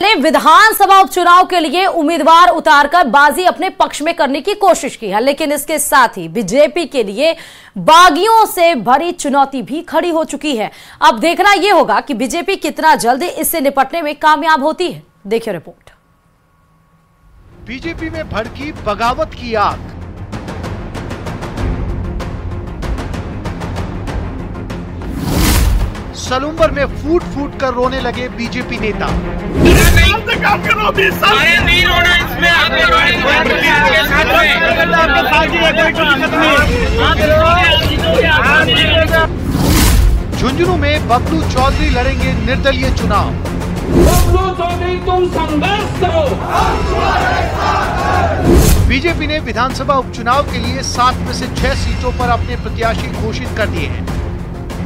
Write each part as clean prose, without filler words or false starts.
विधानसभा उपचुनाव के लिए उम्मीदवार उतारकर बाजी अपने पक्ष में करने की कोशिश की है, लेकिन इसके साथ ही बीजेपी के लिए बागियों से भरी चुनौती भी खड़ी हो चुकी है। अब देखना यह होगा कि बीजेपी कितना जल्दी इससे निपटने में कामयाब होती है। देखिए रिपोर्ट। बीजेपी में भड़की बगावत की आग। सलूम्बर में फूट फूट कर रोने लगे बीजेपी नेता। झुंझुनू में बबलू चौधरी लड़ेंगे निर्दलीय चुनाव। बबलू चौधरी तुम संघर्ष करो। बीजेपी ने विधानसभा उपचुनाव के लिए 7 में से 6 सीटों पर अपने प्रत्याशी घोषित कर दिए हैं।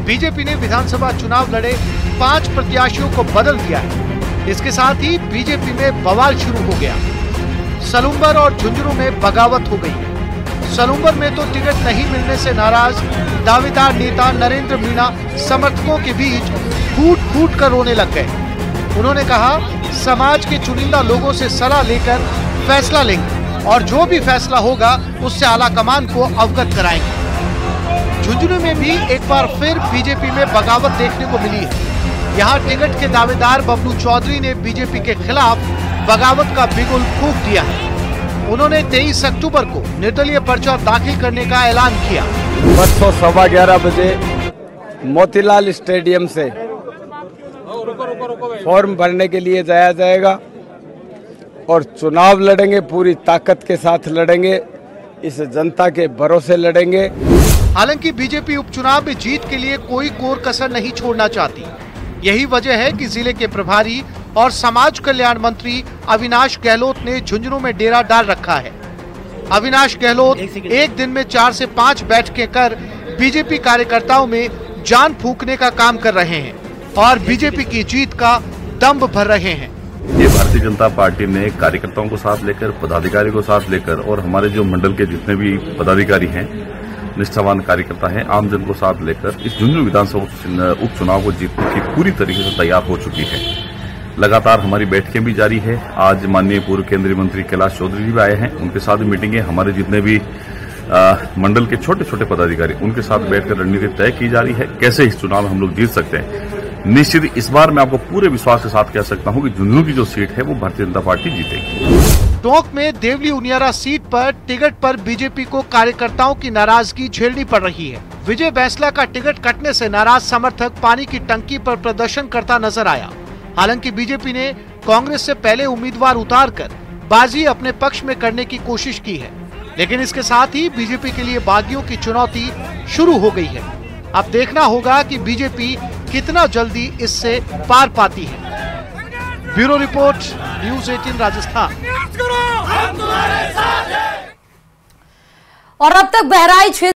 बीजेपी ने विधानसभा चुनाव लड़े 5 प्रत्याशियों को बदल दिया है। इसके साथ ही बीजेपी में बवाल शुरू हो गया। सलूम्बर और झुंझुनू में बगावत हो गई है। सलूम्बर में तो टिकट नहीं मिलने से नाराज दावेदार नेता नरेंद्र मीणा समर्थकों के बीच फूट फूट कर रोने लग गए। उन्होंने कहा, समाज के चुनिंदा लोगों से सलाह लेकर फैसला लेंगे और जो भी फैसला होगा उससे आला कमान को अवगत कराएंगे। झुंझुनू में भी एक बार फिर बीजेपी में बगावत देखने को मिली है। यहाँ टिकट के दावेदार बबलू चौधरी ने बीजेपी के खिलाफ बगावत का बिगुल फूंक दिया है। उन्होंने 23 अक्टूबर को निर्दलीय पर्चा दाखिल करने का ऐलान किया। परसों 11:15 बजे मोतीलाल स्टेडियम से फॉर्म भरने के लिए जाया जाएगा और चुनाव लड़ेंगे, पूरी ताकत के साथ लड़ेंगे, इस जनता के भरोसे लड़ेंगे। हालांकि बीजेपी उपचुनाव में जीत के लिए कोई कोर कसर नहीं छोड़ना चाहती। यही वजह है कि जिले के प्रभारी और समाज कल्याण मंत्री अविनाश गहलोत ने झुंझुनू में डेरा डाल रखा है। अविनाश गहलोत एक दिन में 4 से 5 बैठकें कर बीजेपी कार्यकर्ताओं में जान फूंकने का काम कर रहे हैं और बीजेपी की जीत का दम भर रहे हैं। ये भारतीय जनता पार्टी ने कार्यकर्ताओं को साथ लेकर, पदाधिकारी को साथ लेकर और हमारे जो मंडल के जितने भी पदाधिकारी हैं, निष्ठावान कार्यकर्ता हैं, आमजन को साथ लेकर इस झुंझुनू विधानसभा उपचुनाव को जीतने की पूरी तरीके से तैयार हो चुकी है। लगातार हमारी बैठकें भी जारी है। आज माननीय पूर्व केंद्रीय मंत्री कैलाश चौधरी जी भी आए हैं, उनके साथ मीटिंगें, हमारे जितने भी मंडल के छोटे छोटे पदाधिकारी, उनके साथ बैठकर रणनीति तय की जा रही है, कैसे इस चुनाव में हम लोग जीत सकते हैं। निश्चित इस बार मैं आपको पूरे विश्वास के साथ कह सकता हूं कि झुंझुनू की जो सीट है वो भारतीय जनता पार्टी जीतेगी। टोंक में देवली उनियारा सीट पर टिकट पर बीजेपी को कार्यकर्ताओं की नाराजगी झेलनी पड़ रही है। विजय बैंसला का टिकट कटने से नाराज समर्थक पानी की टंकी पर प्रदर्शन करता नजर आया। हालांकि बीजेपी ने कांग्रेस से पहले उम्मीदवार उतारकर बाजी अपने पक्ष में करने की कोशिश की है, लेकिन इसके साथ ही बीजेपी के लिए बागियों की चुनौती शुरू हो गई है। अब देखना होगा कि बीजेपी कितना जल्दी इससे पार पाती है। Bureau report, news 18 Rajasthan. और अब तक बहराइच